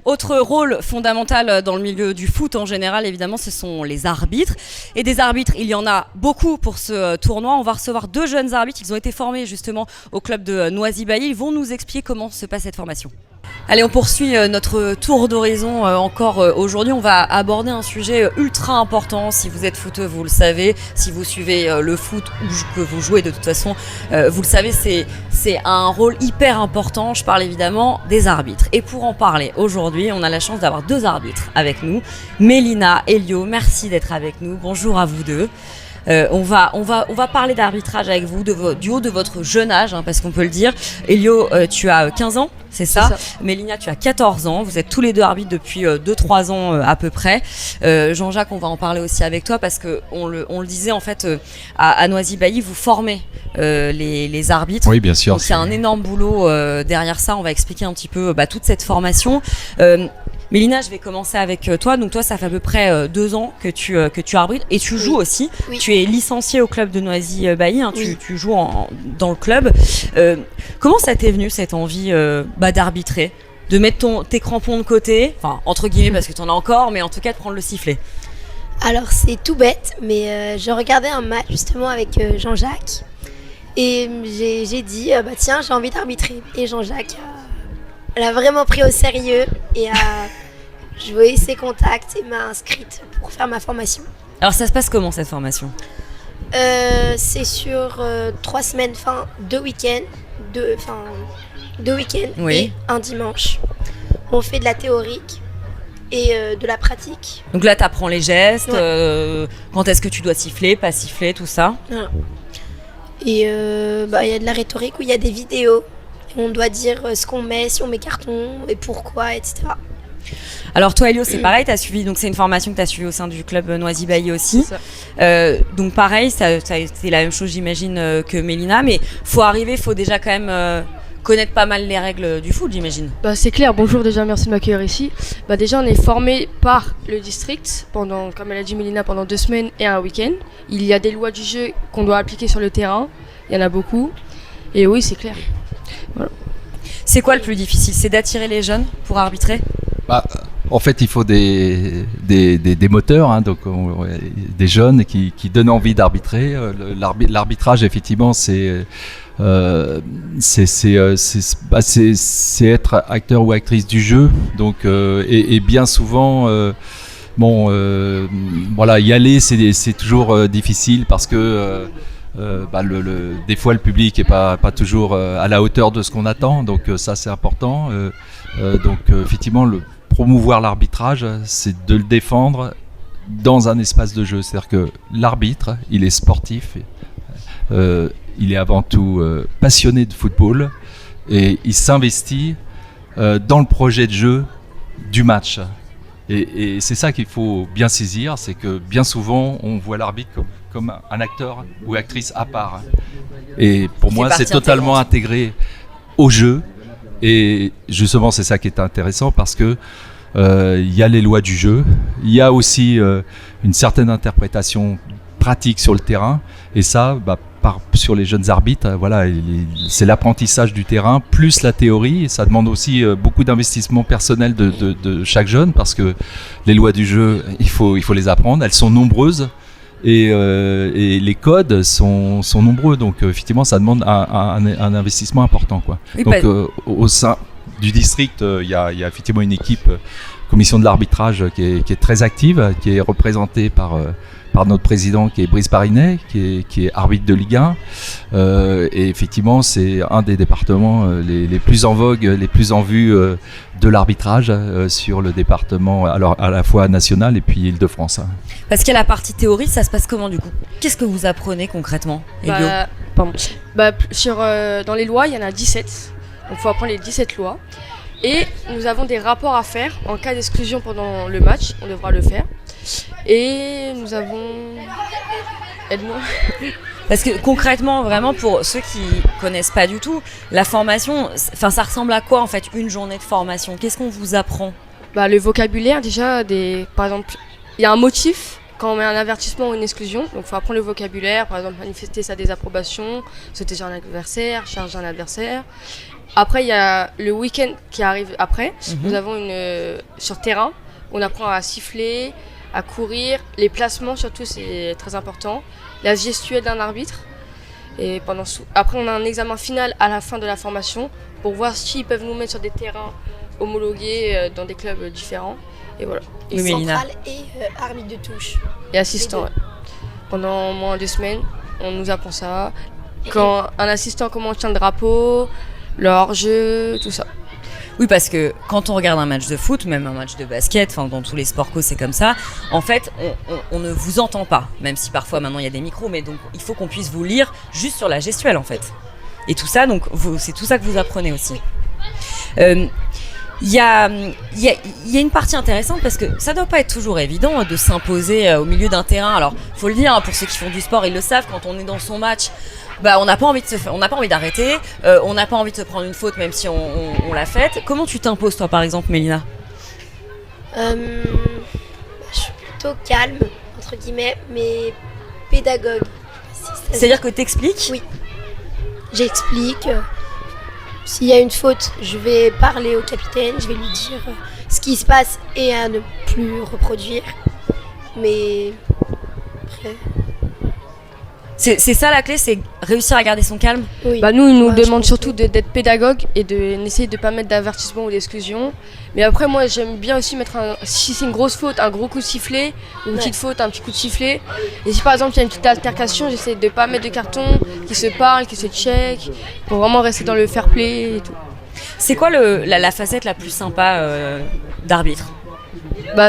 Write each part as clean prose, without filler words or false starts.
Autre rôle fondamental dans le milieu du foot en général, évidemment, ce sont les arbitres. Et des arbitres, il y en a beaucoup pour ce tournoi. On va recevoir 2 jeunes arbitres. Ils ont été formés justement au club de Noisy-Bailly. Ils vont nous expliquer comment se passe cette formation. Allez, on poursuit notre tour d'horizon encore aujourd'hui. On va aborder un sujet ultra important. Si vous êtes footeux, vous le savez. Si vous suivez le foot ou que vous jouez de toute façon, vous le savez, c'est un rôle hyper important. Je parle évidemment des arbitres. Et pour en parler aujourd'hui, on a la chance d'avoir 2 arbitres avec nous. Mélina, Elio, merci d'être avec nous. Bonjour à vous deux. On va parler d'arbitrage avec vous, du haut de votre jeune âge, parce qu'on peut le dire. Elio, tu as 15 ans, c'est ça. Mélina, tu as 14 ans. Vous êtes tous les deux arbitres depuis 2-3 ans à peu près. Jean-Jacques, on va en parler aussi avec toi parce que on le disait en fait à Noisy-Bailly, vous formez les arbitres. Oui, bien sûr. Donc c'est un énorme boulot derrière ça. On va expliquer un petit peu toute cette formation. Mélina, je vais commencer avec toi. Donc toi, ça fait à peu près 2 ans que tu arbitres et tu joues aussi. Oui. Tu es licenciée au club de Noisy-Bailly. Oui. Tu joues dans le club. Comment ça t'est venu cette envie d'arbitrer, de mettre tes crampons de côté, enfin entre guillemets parce que t'en as encore, mais en tout cas de prendre le sifflet? Alors c'est tout bête, mais je regardais un match justement avec Jean-Jacques et j'ai dit tiens, j'ai envie d'arbitrer. Et Jean-Jacques l'a vraiment pris au sérieux et a joué ses contacts et m'a inscrite pour faire ma formation. Alors ça se passe comment cette formation? C'est sur 3 semaines, 2 week-ends, 2 week-ends Oui. et un dimanche. On fait de la théorique et de la pratique. Donc là, tu apprends les gestes, Ouais. quand est-ce que tu dois siffler, pas siffler, tout ça. Voilà. Et il y a de la rhétorique où il y a des vidéos. Et on doit dire ce qu'on met, si on met carton et pourquoi, etc. Alors toi, Elio, c'est pareil, t'as suivi, donc c'est une formation que tu as suivie au sein du club Noisy-Bailly aussi. Donc pareil, ça a été la même chose, j'imagine, que Mélina, mais faut déjà quand même connaître pas mal les règles du foot, j'imagine. C'est clair, bonjour déjà, merci de m'accueillir ici. Déjà on est formé par le district pendant, comme elle a dit Mélina, pendant 2 semaines et un week-end. Il y a des lois du jeu qu'on doit appliquer sur le terrain, il y en a beaucoup. Et oui, c'est clair. Voilà. C'est quoi le plus difficile? C'est d'attirer les jeunes pour arbitrer? En fait, il faut des moteurs, donc des jeunes qui donnent envie d'arbitrer. L'arbitrage, effectivement, c'est être acteur ou actrice du jeu. Donc, et bien souvent, y aller, c'est toujours difficile parce que des fois le public est pas toujours à la hauteur de ce qu'on attend. Donc ça, c'est important. Effectivement, promouvoir l'arbitrage, c'est de le défendre dans un espace de jeu. C'est-à-dire que l'arbitre, il est sportif, il est avant tout passionné de football et il s'investit dans le projet de jeu du match. Et c'est ça qu'il faut bien saisir, c'est que bien souvent, on voit l'arbitre comme un acteur ou actrice à part. Et pour moi, c'est totalement intégré au jeu. Et justement, c'est ça qui est intéressant parce que il y a les lois du jeu, il y a aussi une certaine interprétation pratique sur le terrain, et ça, sur les jeunes arbitres, c'est l'apprentissage du terrain plus la théorie, et ça demande aussi beaucoup d'investissement personnel de chaque jeune parce que les lois du jeu, il faut les apprendre, elles sont nombreuses. Et les codes sont nombreux, donc effectivement ça demande un investissement important, quoi. Oui, donc au sein du district, il y a effectivement une équipe commission de l'arbitrage qui est très active, qui est représentée par notre président qui est Brice Parinet, qui est arbitre de Ligue 1, et effectivement c'est un des départements les plus en vogue, les plus en vue de l'arbitrage sur le département alors à la fois national et puis Île-de-France. Parce qu'il y a la partie théorie, ça se passe comment du coup? Qu'est-ce que vous apprenez concrètement, Elio? Dans les lois, il y en a 17, donc il faut apprendre les 17 lois. Et nous avons des rapports à faire en cas d'exclusion pendant le match, on devra le faire. Et nous avons... Aide-moi. Parce que concrètement, vraiment pour ceux qui connaissent pas du tout, la formation, ça ressemble à quoi en fait une journée de formation? Qu'est-ce qu'on vous apprend? Le vocabulaire déjà, par exemple, il y a un motif quand on met un avertissement ou une exclusion, donc il faut apprendre le vocabulaire, par exemple manifester sa désapprobation, sauter sur un adversaire, charger un adversaire. Après, il y a le week-end qui arrive après. Nous avons sur terrain, on apprend à siffler, à courir. Les placements, surtout, c'est très important. La gestuelle d'un arbitre. Et après, on a un examen final à la fin de la formation pour voir s'ils peuvent nous mettre sur des terrains homologués dans des clubs différents. Et voilà. Et central et arbitre de touche. Et assistant, ouais. Pendant moins de 2 semaines, on nous apprend ça. Quand un assistant, comment on tient le drapeau, le hors-jeu, tout ça. Oui, parce que quand on regarde un match de foot, même un match de basket, enfin dans tous les sports co, c'est comme ça. En fait, on ne vous entend pas, même si parfois maintenant il y a des micros, mais donc il faut qu'on puisse vous lire juste sur la gestuelle en fait. Et tout ça, donc c'est tout ça que vous apprenez aussi. Il y a une partie intéressante parce que ça doit pas être toujours évident de s'imposer au milieu d'un terrain. Alors, faut le dire, hein, pour ceux qui font du sport, ils le savent. Quand on est dans son match, on n'a pas envie d'arrêter, on n'a pas envie de se prendre une faute même si on l'a faite. Comment tu t'imposes toi, par exemple, Mélina ? Je suis plutôt calme entre guillemets, mais pédagogue. C'est-à-dire que t'expliques ? Oui, j'explique. S'il y a une faute, je vais parler au capitaine, je vais lui dire ce qui se passe et à ne plus reproduire. Mais après... C'est ça la clé, c'est réussir à garder son calme. Oui. Nous, ils nous demandent surtout d'être pédagogue et d'essayer de ne pas mettre d'avertissement ou d'exclusion. Mais après, moi, j'aime bien aussi mettre, si c'est une grosse faute, un gros coup de sifflet, une petite faute, un petit coup de sifflet. Et si par exemple, il y a une petite altercation, j'essaie de ne pas mettre de carton, qui se parlent, qui se check, pour vraiment rester dans le fair play et tout. C'est quoi la facette la plus sympa d'arbitre ?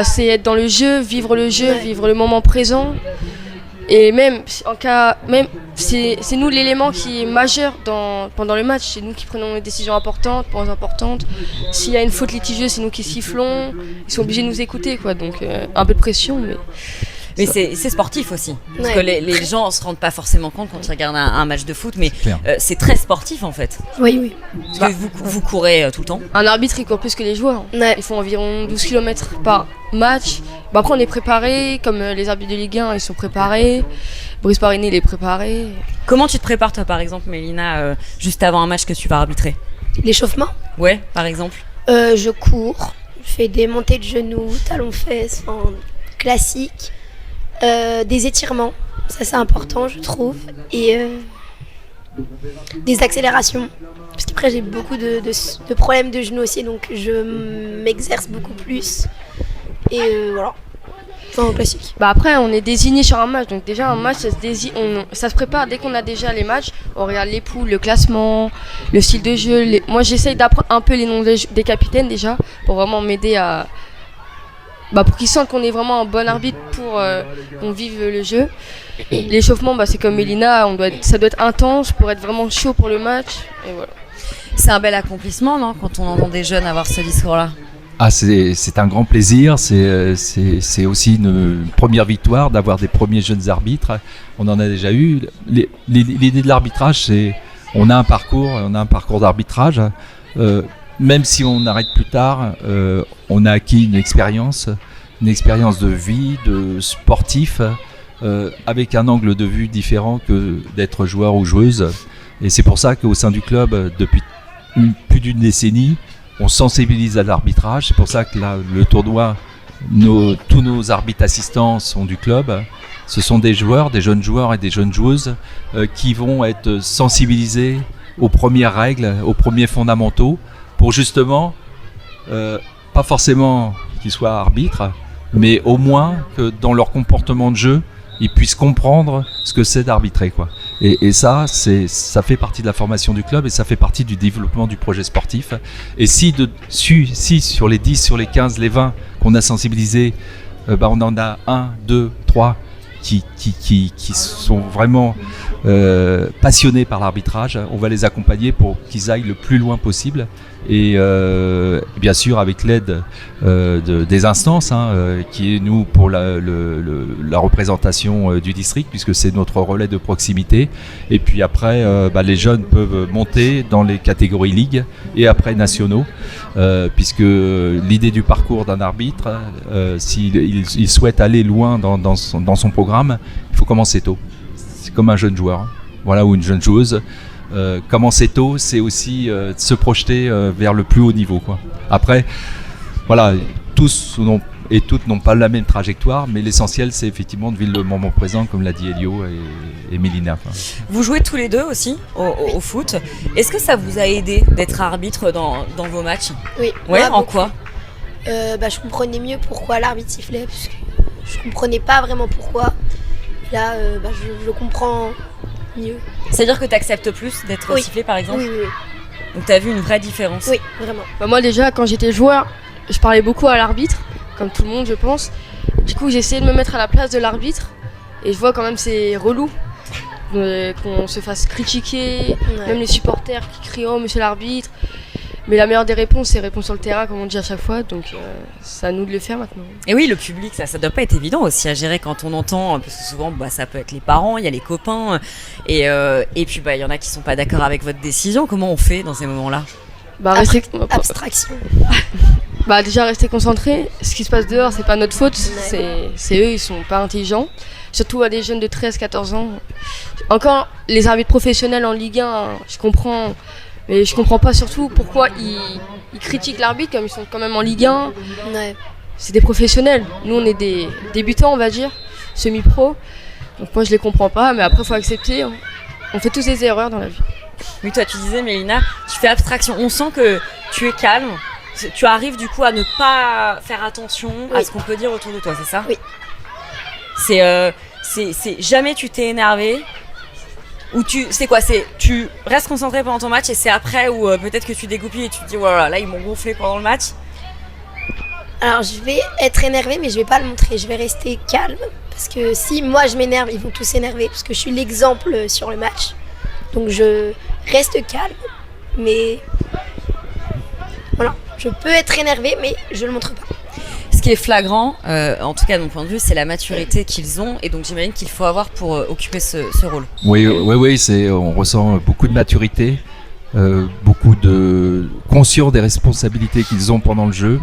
C'est être dans le jeu, vivre le moment présent. Et même c'est nous l'élément qui est majeur pendant le match. C'est nous qui prenons les décisions importantes. S'il y a une faute litigieuse, c'est nous qui sifflons. Ils sont obligés de nous écouter, quoi. Donc un peu de pression, mais c'est sportif aussi. Parce que les gens ne se rendent pas forcément compte quand ils regardent un match de foot, mais c'est très sportif en fait. Oui. Parce que vous courez tout le temps. Un arbitre, il court plus que les joueurs. Ouais. Ils font environ 12 km par match. Après, on est préparé, comme les arbitres de Ligue 1, ils sont préparés. Brice Parini, il est préparé. Comment tu te prépares, toi, par exemple, Mélina, juste avant un match que tu vas arbitrer ? L'échauffement ? Ouais, par exemple. Je cours, je fais des montées de genoux, talons-fesses, classiques. Des étirements, ça c'est important je trouve, et des accélérations, parce qu'après j'ai beaucoup de problèmes de genoux aussi, donc je m'exerce beaucoup plus, et voilà, en classique. Après on est désigné sur un match, donc déjà un match ça se prépare dès qu'on a déjà les matchs, on regarde les poules, le classement, le style de jeu, moi j'essaye d'apprendre un peu les noms des capitaines déjà, pour vraiment m'aider à... pour qu'ils sentent qu'on est vraiment un bon arbitre pour qu'on vive le jeu. L'échauffement, c'est comme Mélina, ça doit être intense pour être vraiment chaud pour le match. Et voilà. C'est un bel accomplissement, non, quand on entend des jeunes avoir ce discours-là ? C'est un grand plaisir, c'est aussi une première victoire d'avoir des premiers jeunes arbitres. On en a déjà eu. L'idée de l'arbitrage, c'est on a un parcours d'arbitrage. Même si on arrête plus tard, on a acquis une expérience de vie, de sportif, avec un angle de vue différent que d'être joueur ou joueuse. Et c'est pour ça qu'au sein du club, depuis plus d'une décennie, on sensibilise à l'arbitrage. C'est pour ça que là, le tournoi, tous nos arbitres assistants sont du club. Ce sont des joueurs, des jeunes joueurs et des jeunes joueuses qui vont être sensibilisés aux premières règles, aux premiers fondamentaux, pour justement, pas forcément qu'ils soient arbitres, mais au moins que dans leur comportement de jeu, ils puissent comprendre ce que c'est d'arbitrer, quoi. Et ça fait partie de la formation du club et ça fait partie du développement du projet sportif. Et si sur les 10, sur les 15, les 20 qu'on a sensibilisés, on en a 1, 2, 3 qui sont vraiment passionnés par l'arbitrage, on va les accompagner pour qu'ils aillent le plus loin possible. Et bien sûr avec l'aide des instances qui est nous pour la représentation du district, puisque c'est notre relais de proximité. Et puis après les jeunes peuvent monter dans les catégories ligues et après nationaux, puisque l'idée du parcours d'un arbitre, s'il souhaite aller loin dans son programme, il faut commencer tôt. C'est comme un jeune joueur, ou une jeune joueuse. commencer tôt, c'est aussi se projeter vers le plus haut niveau, quoi. Après, voilà, tous et toutes n'ont pas la même trajectoire, mais l'essentiel, c'est effectivement de vivre le moment présent, comme l'a dit Elio et Mélina, quoi. Vous jouez tous les deux aussi au foot. Est-ce que ça vous a aidé d'être arbitre dans vos matchs? Oui. Ouais, Moi, en beaucoup. quoi? Je comprenais mieux pourquoi l'arbitre sifflait, parce que je comprenais pas vraiment pourquoi. Là, je comprends mieux. C'est-à-dire que tu acceptes plus d'être Oui. sifflé, par exemple? Oui, oui, Donc tu as vu une vraie différence? oui, vraiment. Bah, moi déjà quand j'étais joueur, je parlais beaucoup à l'arbitre, comme tout le monde je pense. Du coup j'ai essayé de me mettre à la place de l'arbitre et je vois quand même c'est relou qu'on se fasse critiquer, Ouais. même les supporters qui crient oh monsieur l'arbitre. Mais la meilleure des réponses c'est répondre sur le terrain comme on dit à chaque fois, donc c'est à nous de le faire maintenant. Et oui, le public, ça doit pas être évident aussi à gérer quand on entend, parce que souvent ça peut être les parents, il y a les copains, et puis il y en a qui sont pas d'accord avec votre décision. Comment on fait dans ces moments-là? Bah, rester... Abstraction. Bah déjà rester concentré, ce qui se passe dehors c'est pas notre faute, c'est eux, ils sont pas intelligents. Surtout à des jeunes de 13-14 ans. Encore les arbitres professionnels en Ligue 1, je comprends, mais je comprends pas surtout pourquoi ils critiquent l'arbitre comme ils sont quand même en Ligue 1. Ouais. C'est des professionnels, nous on est des débutants on va dire, semi-pro. Donc moi je les comprends pas, mais après faut accepter, hein. On fait tous des erreurs dans la vie. Oui, toi tu disais Mélina, tu fais abstraction, on sent que tu es calme. Tu arrives du coup à ne pas faire attention à Oui. ce qu'on peut dire autour de toi, c'est ça? Oui. C'est jamais tu t'es énervé ou c'est quoi? C'est tu restes concentré pendant ton match et c'est après où peut-être que tu dégoupilles et tu te dis voilà, là ils m'ont gonflé pendant le match. Alors je vais être énervée, mais je vais pas le montrer. Je vais rester calme, parce que si moi je m'énerve, ils vont tous s'énerver, parce que je suis l'exemple sur le match. Donc je reste calme, mais voilà, je peux être énervée, mais je le montre pas. Ce qui est flagrant, en tout cas de mon point de vue, c'est la maturité qu'ils ont et donc j'imagine qu'il faut avoir pour occuper ce rôle. Oui, on ressent beaucoup de maturité, beaucoup de conscience des responsabilités qu'ils ont pendant le jeu.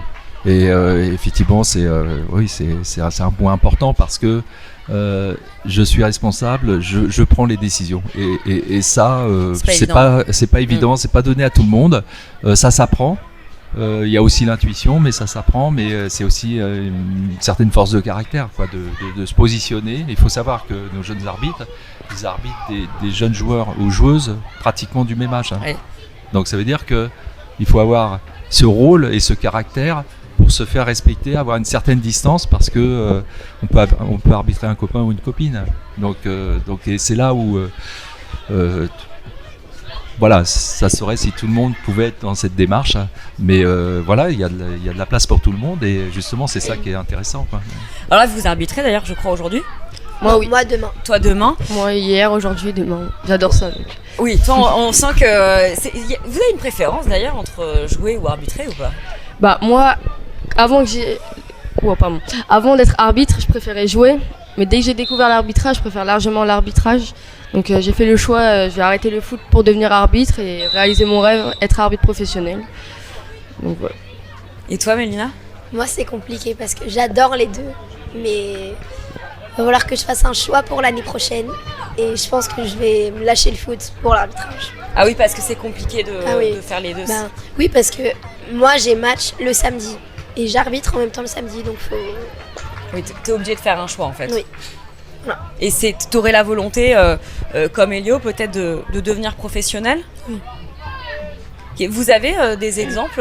Et effectivement, c'est un point important parce que je suis responsable, je prends les décisions. Et ça, c'est pas évident, c'est pas donné à tout le monde. Ça s'apprend. Il y a aussi l'intuition, mais ça s'apprend. Mais c'est aussi une certaine force de caractère, quoi, de se positionner. Il faut savoir que nos jeunes arbitres, ils arbitrent des jeunes joueurs ou joueuses pratiquement du même âge, hein. Ouais. Donc ça veut dire que il faut avoir ce rôle et ce caractère pour se faire respecter, avoir une certaine distance, parce que on peut arbitrer un copain ou une copine. Donc et c'est là où voilà, ça serait si tout le monde pouvait être dans cette démarche, mais voilà, il y a de la place pour tout le monde et justement c'est ça qui est intéressant, quoi. Alors là, vous arbitrez d'ailleurs, je crois, aujourd'hui. Moi oui, Moi demain. Toi demain. moi hier, aujourd'hui, demain, j'adore ça. Donc. Oui, toi on sent que vous avez une préférence d'ailleurs entre jouer ou arbitrer ou pas? Bah moi, avant d'être arbitre, je préférais jouer, mais dès que j'ai découvert l'arbitrage, je préfère largement l'arbitrage. Donc j'ai fait le choix, je vais arrêter le foot pour devenir arbitre et réaliser mon rêve, être arbitre professionnel. Donc voilà. Et toi Mélina? Moi c'est compliqué parce que j'adore les deux, mais il va falloir que je fasse un choix pour l'année prochaine. Et je pense que je vais me lâcher le foot pour l'arbitrage. Ah oui, parce que c'est compliqué de faire les deux. Oui, parce que moi j'ai match le samedi et j'arbitre en même temps le samedi, donc faut. Oui, t'es obligé de faire un choix en fait. Oui. Et t'aurais la volonté, comme Elio, peut-être de devenir professionnel? Oui. Ok, vous avez des exemples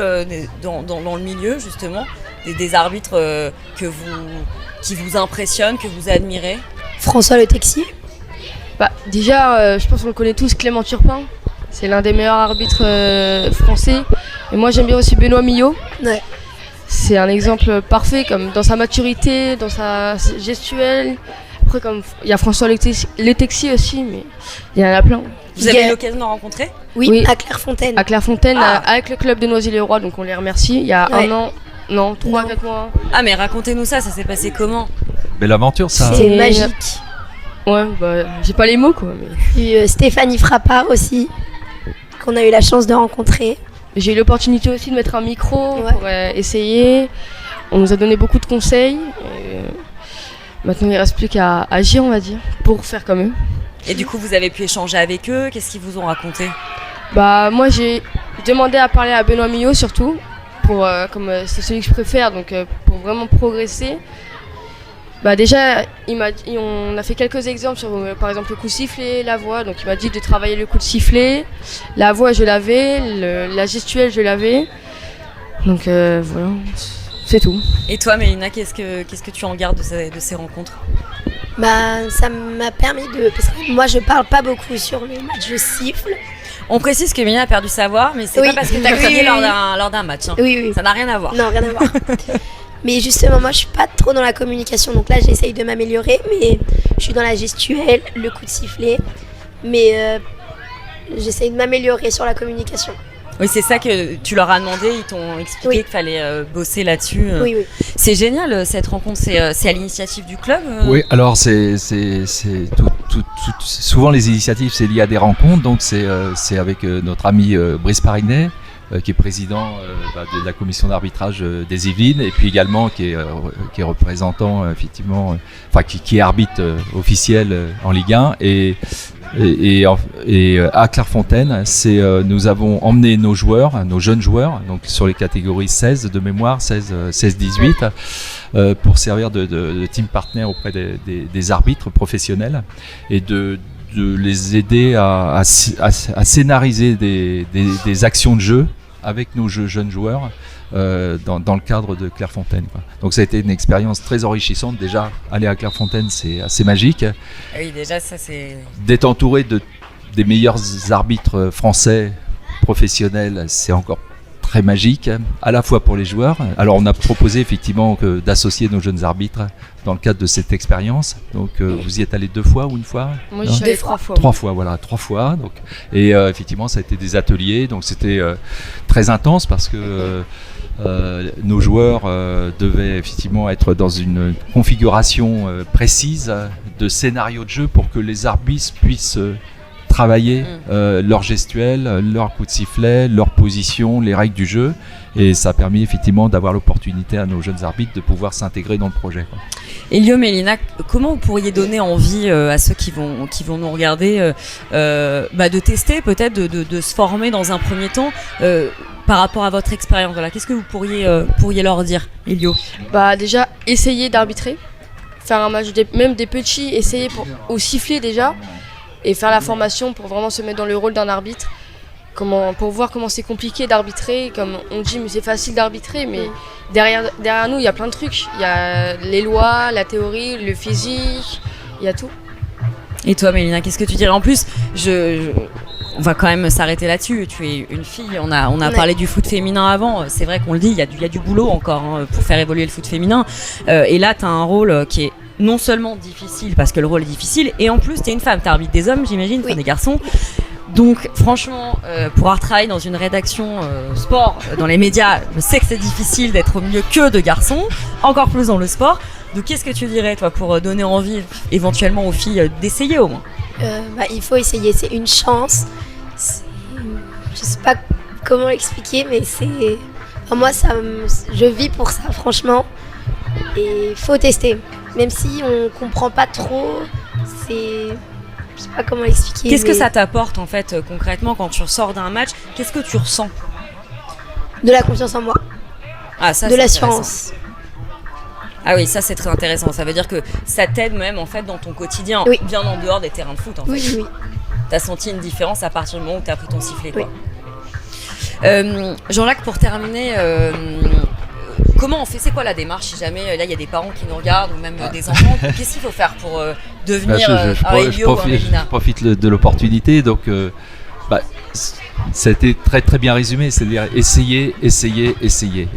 dans le milieu justement, des arbitres qui vous impressionnent, que vous admirez? François Le Texier. Bah déjà, je pense qu'on le connaît tous, Clément Turpin. C'est l'un des meilleurs arbitres français. Et moi j'aime bien aussi Benoît Millot. Ouais. C'est un exemple parfait, comme dans sa maturité, dans sa gestuelle. Après, comme il y a François Le Texier aussi, mais il y en a plein. Vous avez eu l'occasion de le rencontrer? Oui, à Clairefontaine. À Clairefontaine, Ah. Avec le club de Noisy-le-Roi, donc on les remercie. Il y a Ouais. 1 an, non, 3-4 mois. Ah mais racontez-nous ça s'est passé comment? Belle aventure, ça. C'est Et- magique. Ouais, bah j'ai pas les mots quoi. Mais... Puis Stéphanie Frappard aussi, qu'on a eu la chance de rencontrer. J'ai eu l'opportunité aussi de mettre un micro Ouais. pour essayer. On nous a donné beaucoup de conseils. Et maintenant, il ne reste plus qu'à agir, on va dire, pour faire comme eux. Et du coup, vous avez pu échanger avec eux. Qu'est-ce qu'ils vous ont raconté? Bah moi j'ai demandé à parler à Benoît Millot surtout, comme c'est celui que je préfère, donc pour vraiment progresser. Bah déjà, on a fait quelques exemples sur par exemple le coup de sifflet, la voix. Donc il m'a dit de travailler le coup de sifflet, la voix je l'avais, la gestuelle je l'avais. Donc voilà, c'est tout. Et toi, Mélina, qu'est-ce que tu en gardes de ces rencontres? Bah, ça m'a permis parce que moi je parle pas beaucoup sur les matchs, je siffle. On précise que Mélina a perdu sa voix, mais c'est Oui. pas parce que tu as Oui, crié oui, oui. lors d'un match. Hein. Oui. Ça n'a rien à voir. Non, rien à voir. Mais justement, moi je suis pas trop dans la communication, donc là j'essaye de m'améliorer, mais je suis dans la gestuelle, le coup de sifflet, mais j'essaye de m'améliorer sur la communication. Oui, c'est ça que tu leur as demandé, ils t'ont expliqué Oui. qu'il fallait bosser là-dessus. Oui. C'est génial cette rencontre, c'est à l'initiative du club. Oui, alors c'est souvent les initiatives, c'est lié à des rencontres, donc c'est avec notre ami Brice Parinet, qui est président de la commission d'arbitrage des Yvelines, et puis également qui est représentant effectivement, qui est arbitre officiel en Ligue 1, et à Clairefontaine, nous avons emmené nos jeunes joueurs, donc sur les catégories 16 de mémoire, 16-18, pour servir de team partner auprès des arbitres professionnels, et de les aider à scénariser des actions de jeu avec nos jeunes joueurs dans le cadre de Clairefontaine, quoi. Donc ça a été une expérience très enrichissante. Déjà, aller à Clairefontaine, c'est assez magique. Oui, déjà ça c'est... D'être entouré des meilleurs arbitres français professionnels, c'est encore très magique, à la fois pour les joueurs. Alors on a proposé effectivement d'associer nos jeunes arbitres dans le cadre de cette expérience. Donc vous y êtes allé 2 fois ou 1 fois? Moi je suis allée 3 fois. 3 fois, voilà, 3 fois. Donc, et effectivement ça a été des ateliers, donc c'était très intense parce que nos joueurs devaient effectivement être dans une configuration précise de scénario de jeu pour que les arbitres puissent travailler leur gestuelle, leur coup de sifflet, leur position, les règles du jeu, et ça a permis effectivement d'avoir l'opportunité à nos jeunes arbitres de pouvoir s'intégrer dans le projet, quoi. Elio, Mélina, comment vous pourriez donner envie à ceux qui vont nous regarder de tester, peut-être de se former dans un premier temps par rapport à votre expérience? Voilà. Qu'est-ce que vous pourriez leur dire, Elio? Bah déjà, essayer d'arbitrer, faire un match, même des petits, essayer au sifflet déjà, et faire la formation pour vraiment se mettre dans le rôle d'un arbitre, pour voir comment c'est compliqué d'arbitrer. Comme on dit, mais c'est facile d'arbitrer, mais derrière nous, il y a plein de trucs. Il y a les lois, la théorie, le physique, il y a tout. Et toi, Mélina, qu'est-ce que tu dirais? En plus, on va quand même s'arrêter là-dessus. Tu es une fille, on a parlé du foot féminin avant. C'est vrai qu'on le dit, il y a du boulot encore pour faire évoluer le foot féminin. Et là, tu as un rôle qui est non seulement difficile, parce que le rôle est difficile, et en plus, tu es une femme, tu arbitres des hommes, j'imagine, pas des garçons. Donc, franchement, pouvoir travailler dans une rédaction sport, dans les médias, je sais que c'est difficile d'être mieux que de garçons, encore plus dans le sport. Donc, qu'est-ce que tu dirais, toi, pour donner envie éventuellement aux filles d'essayer au moins? Il faut essayer, c'est une chance. Je sais pas comment l'expliquer, mais moi, je vis pour ça, franchement. Et il faut tester. Même si on comprend pas trop, je sais pas comment l'expliquer. Qu'est-ce que ça t'apporte en fait concrètement quand tu ressors d'un match? Qu'est-ce que tu ressens? De la confiance en moi. Ah, ça, de l'assurance. Ah oui, ça c'est très intéressant. Ça veut dire que ça t'aide même en fait dans ton quotidien, bien en dehors des terrains de foot en fait. Oui. T'as senti une différence à partir du moment où t'as pris ton sifflet, quoi. Oui. Jean-Jacques, pour terminer, comment on fait? C'est quoi la démarche si jamais là il y a des parents qui nous regardent ou même des enfants? Qu'est-ce qu'il faut faire pour devenir un Elio ou un Mélina? Je profite de l'opportunité. Donc, ça a été très très bien résumé, c'est-à-dire essayer.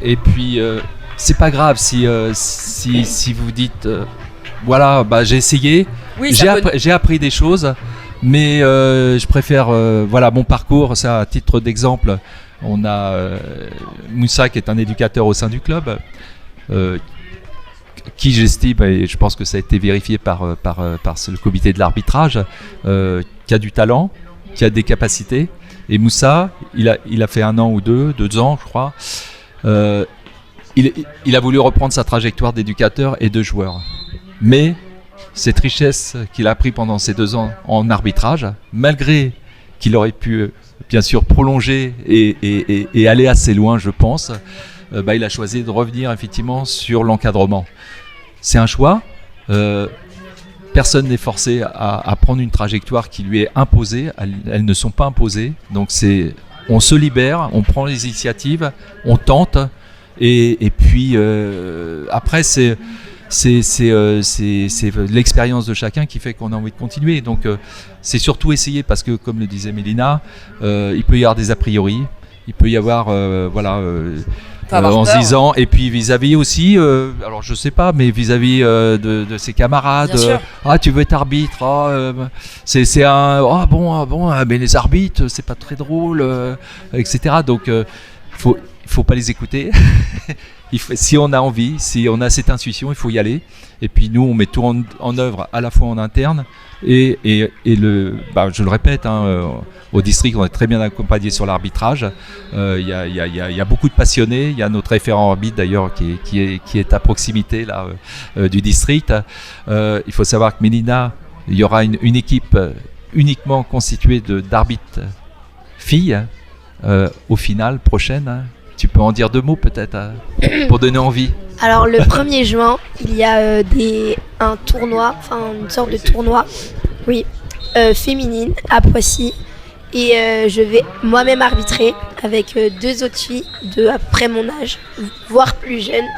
Et puis, c'est pas grave si vous dites j'ai essayé, Oui, j'ai appris des choses, mais je préfère mon parcours. Ça, à titre d'exemple. On a Moussa qui est un éducateur au sein du club, qui j'estime, et je pense que ça a été vérifié par le comité de l'arbitrage, qui a du talent, qui a des capacités. Et Moussa, il a fait 1 an ou 2 ans je crois. Il a voulu reprendre sa trajectoire d'éducateur et de joueur. Mais cette richesse qu'il a appris pendant ces 2 ans en arbitrage, malgré qu'il aurait pu bien sûr prolonger et aller assez loin, je pense, il a choisi de revenir effectivement sur l'encadrement. C'est un choix. Personne n'est forcé à prendre une trajectoire qui lui est imposée. Elles ne sont pas imposées. Donc on se libère, on prend les initiatives, on tente. Et puis après, c'est l'expérience de chacun qui fait qu'on a envie de continuer. Donc c'est surtout essayer, parce que comme le disait Mélina, il peut y avoir des a priori, il peut y avoir en se disant, et puis vis-à-vis aussi, alors je sais pas, mais vis-à-vis de ses camarades, tu veux être arbitre, mais les arbitres c'est pas très drôle, etc. Donc faut pas les écouter. Si on a envie, si on a cette intuition, il faut y aller. Et puis nous, on met tout en œuvre à la fois en interne et je le répète, au district, on est très bien accompagné sur l'arbitrage. Il y a beaucoup de passionnés. Il y a notre référent arbitre d'ailleurs qui est à proximité là du district. Il faut savoir que Mélina, il y aura une équipe uniquement constituée d'arbitres filles au final prochaine. Tu peux en dire 2 mots peut-être pour donner envie. Alors le 1er juin, il y a un tournoi, une sorte de tournoi, féminine à Poissy. Et je vais moi-même arbitrer avec 2 autres filles de à peu près mon âge, voire plus jeunes.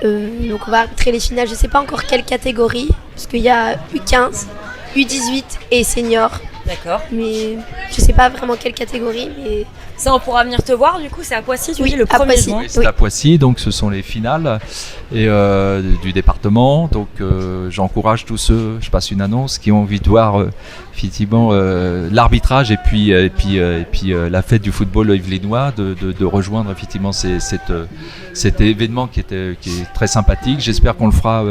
Donc on va arbitrer les finales, je ne sais pas encore quelle catégorie, parce qu'il y a U15, U18 et senior. D'accord. Mais je ne sais pas vraiment quelle catégorie, mais... Ça, on pourra venir te voir, du coup, c'est à Poissy, tu dis, le à 1er Poissy. juin. Oui, c'est à Poissy, donc ce sont les finales du département. Donc j'encourage tous ceux, je passe une annonce, qui ont envie de voir effectivement l'arbitrage et puis la fête du football yvelinois, de rejoindre effectivement cet événement qui est très sympathique. J'espère qu'on le fera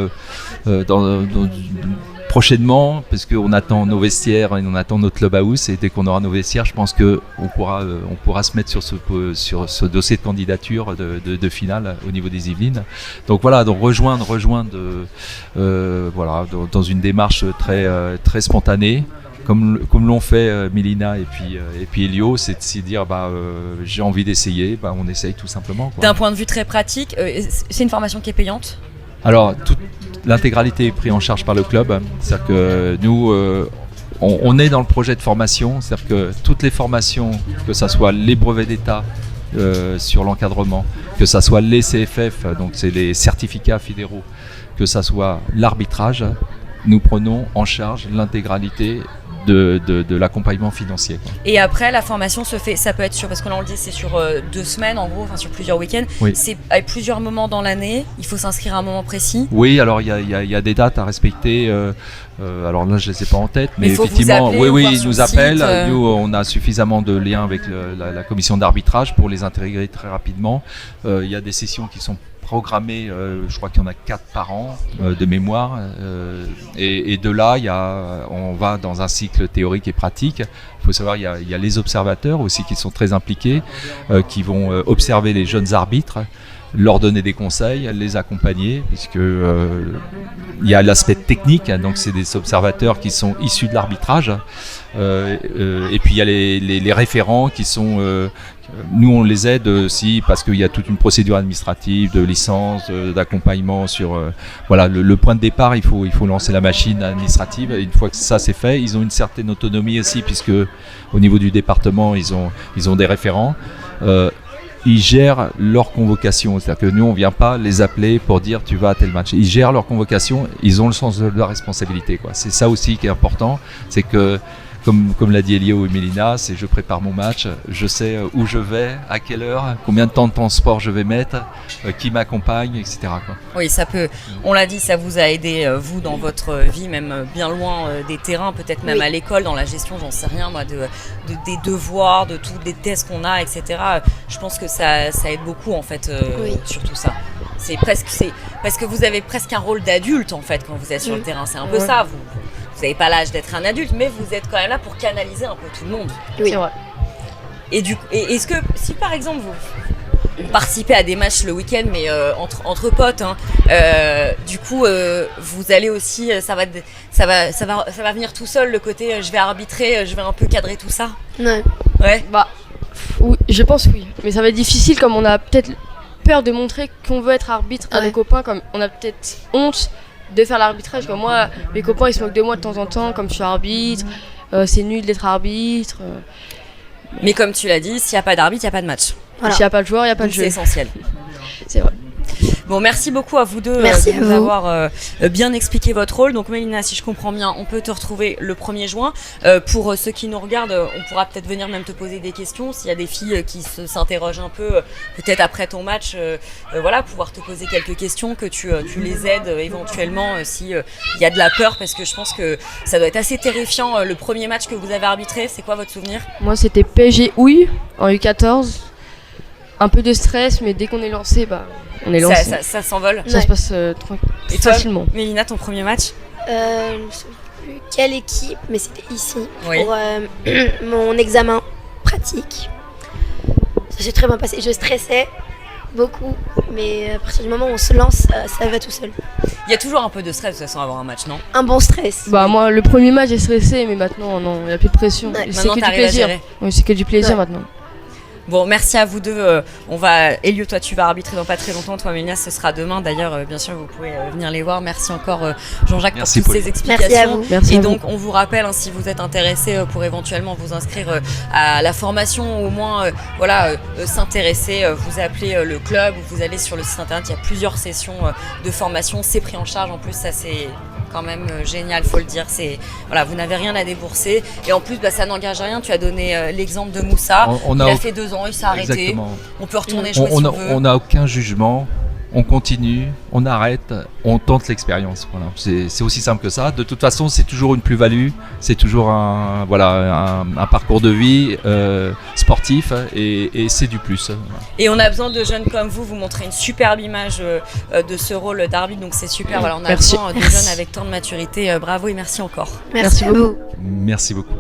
prochainement, parce qu'on attend nos vestiaires et on attend notre clubhouse, et dès qu'on aura nos vestiaires, je pense qu'on pourra se mettre sur ce dossier de candidature de finale au niveau des Yvelines. Donc voilà, rejoindre dans une démarche très spontanée, comme l'ont fait Mélina et puis Elio, c'est de se dire j'ai envie d'essayer, on essaye tout simplement, quoi. D'un point de vue très pratique, c'est une formation qui est payante? Alors l'intégralité est prise en charge par le club, c'est-à-dire que nous on est dans le projet de formation, c'est-à-dire que toutes les formations, que ce soit les brevets d'État sur l'encadrement, que ce soit les CFF, donc c'est les certificats fédéraux, que ce soit l'arbitrage, nous prenons en charge l'intégralité de l'accompagnement financier, quoi. Et après, la formation se fait, ça peut être parce que là on le dit, c'est sur 2 semaines en gros, sur plusieurs week-ends. Oui. C'est à plusieurs moments dans l'année, il faut s'inscrire à un moment précis. Oui, alors il y a des dates à respecter. Alors là, je ne les ai pas en tête, mais faut effectivement, vous appeler, ils nous appellent. Site, Nous, on a suffisamment de liens avec la commission d'arbitrage pour les intégrer très rapidement. Il y a des sessions qui sont programmées, je crois qu'il y en a 4 par an de mémoire, et de là on va dans un cycle théorique et pratique. Il faut savoir, il y a les observateurs aussi qui sont très impliqués, qui vont observer les jeunes arbitres, leur donner des conseils, les accompagner, puisque il y a l'aspect technique, donc c'est des observateurs qui sont issus de l'arbitrage, et puis il y a les référents qui sont nous on les aide aussi parce qu'il y a toute une procédure administrative de licence, d'accompagnement sur le point de départ, il faut lancer la machine administrative, et une fois que ça c'est fait, ils ont une certaine autonomie aussi, puisque au niveau du département ils ont des référents. Ils gèrent leur convocation, c'est-à-dire que nous on vient pas les appeler pour dire tu vas à tel match. Ils gèrent leur convocation, ils ont le sens de leur responsabilité, quoi. C'est ça aussi qui est important, c'est que comme l'a dit Elio et Mélina, c'est je prépare mon match, je sais où je vais, à quelle heure, combien de temps de transport je vais mettre, qui m'accompagne, etc., quoi. Oui, ça peut, on l'a dit, ça vous a aidé, vous, dans votre vie, même bien loin des terrains, peut-être même à l'école, dans la gestion, j'en sais rien, moi, des devoirs, de tous les tests qu'on a, etc. Je pense que ça aide beaucoup, en fait, sur tout ça. C'est parce que vous avez presque un rôle d'adulte, en fait, quand vous êtes sur le terrain. C'est un peu ça, vous n'avez pas l'âge d'être un adulte, mais vous êtes quand même là pour canaliser un peu tout le monde. Oui. C'est vrai. Et est-ce que, si par exemple participer à des matchs le week-end, mais entre potes. Hein. Du coup, vous allez aussi, ça va venir tout seul le côté je vais arbitrer, je vais un peu cadrer tout ça. Ouais. Ouais. Bah, oui, je pense oui. Mais ça va être difficile comme on a peut-être peur de montrer qu'on veut être arbitre à nos copains, comme on a peut-être honte de faire l'arbitrage. Comme moi, mes copains ils se moquent de moi de temps en temps, comme je suis arbitre, c'est nul d'être arbitre. Mais comme tu l'as dit, s'il n'y a pas d'arbitre, il n'y a pas de match. Voilà. S'il n'y a pas de joueur, il n'y a pas de Donc, jeu. c'est essentiel. C'est vrai. Bon, merci beaucoup à vous deux Merci de à nous vous. avoir bien expliqué votre rôle. Donc Mélina, si je comprends bien, on peut te retrouver le 1er juin. Pour ceux qui nous regardent, on pourra peut-être venir même te poser des questions. S'il y a des filles qui s'interrogent un peu, peut-être après ton match, voilà, pouvoir te poser quelques questions, que tu les aides éventuellement s'il y a de la peur, parce que je pense que ça doit être assez terrifiant. Le premier match que vous avez arbitré, c'est quoi votre souvenir? Moi, c'était PSG Houille en U14. Un peu de stress, mais dès qu'on est lancé, bah, on est lancé. Ça s'envole. Ça se passe Et toi, facilement. Mélina, ton premier match? Je ne sais plus quelle équipe, mais c'était ici Oui. pour mon examen pratique. Ça s'est très bien passé. Je stressais beaucoup, mais à partir du moment où on se lance, ça va tout seul. Il y a toujours un peu de stress de toute façon avant un match, non? Un bon stress. Bah, moi, le premier match, j'ai stressé, mais maintenant, non, il n'y a plus de pression. Ouais, C'est maintenant, que du t'arrives à plaisir. gérer. Oui, c'est que du plaisir Ouais. maintenant. Bon, merci à vous deux. Elio, toi, tu vas arbitrer dans pas très longtemps. Toi, Mélina, ce sera demain. D'ailleurs, bien sûr, vous pouvez venir les voir. Merci encore, Jean-Jacques, Merci, pour toutes Pauline. ces explications. Merci à vous. Merci Et à vous. donc, on vous rappelle, hein, si vous êtes intéressé pour éventuellement vous inscrire à la formation, ou au moins s'intéresser, vous appelez le club, ou vous allez sur le site internet. Il y a plusieurs sessions de formation. C'est pris en charge. En plus, ça, c'est quand même génial, faut le dire. Voilà, vous n'avez rien à débourser. Et en plus, ça n'engage à rien. Tu as donné l'exemple de Moussa. On Il a a fait 2 ans, il s'est arrêté. Exactement. On peut retourner jouer si On on veut. on n'a aucun jugement, on continue, on arrête, on tente l'expérience. Voilà. C'est aussi simple que ça. De toute façon, c'est toujours une plus-value, c'est toujours un parcours de vie sportif et c'est du plus. Voilà. Et on a besoin de jeunes comme vous. Vous montrez une superbe image de ce rôle d'arbitre, donc c'est super. Voilà, on a Merci. besoin de jeunes avec tant de maturité. Bravo et merci encore. Merci à vous. Merci beaucoup.